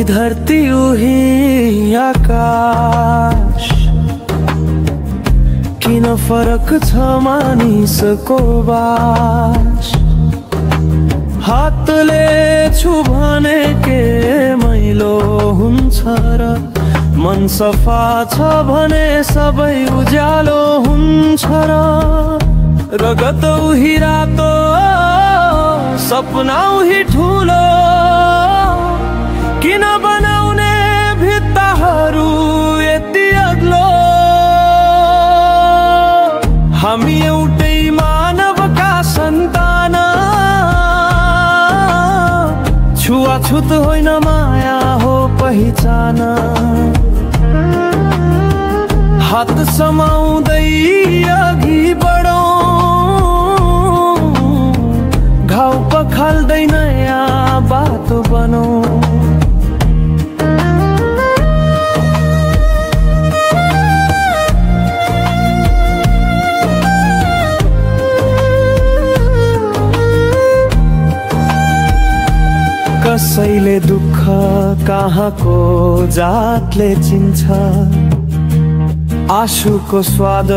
धरती उही आकाश, किन फरक छ मानिसको बास। हातले छु भने के मैलो हुन्छ र, मन सफा छ भने सबै उज्यालो हुन्छ र। रगत उही रातो, सपना उही ठुलो, किन बनाउने भित्ताहरू यति अग्लो। हामी एउटै मानवका सन्तान, छुवाछुत होइन माया हो पहिचान। हात समाउँदै अघि बढौँ, घाउ पखाल्दै नयाँ बाटो बनौँ। कसैले दुःख कहाँको जातले चिन्छ, आँसुको स्वाद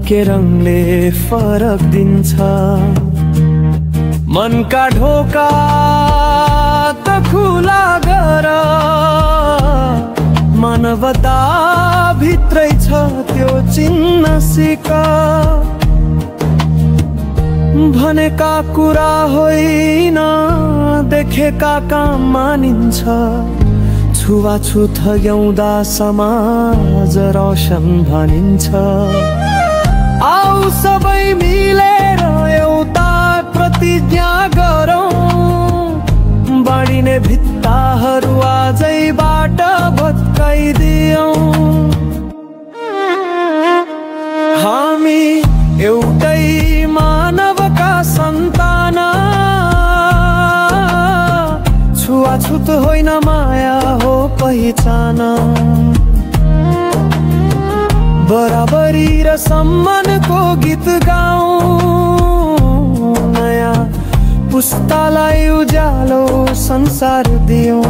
के रङले फरक दिन्छ। मनका ढोका त खुला गर, मानवता भित्रै छ त्यो चिन्न सिक। भनेका कुरा होइन देखेका काम मानिन्छ, छुवाछुत हग्याउँदा समाज रोशन भनिन्छ। आऊ सबै मिलेर एउटा प्रतिज्ञा गरौँ, बाडिने भित्ताहरू आजैबाट भत्काइदियौँ। हामी एउटै मानवका सन्तान, छुवाछुत होइन माया हो पहिचान। बराबरी र सम्मानको गीत गाउँ, नयाँ पुस्तालाई उज्यालो संसार दियौँ।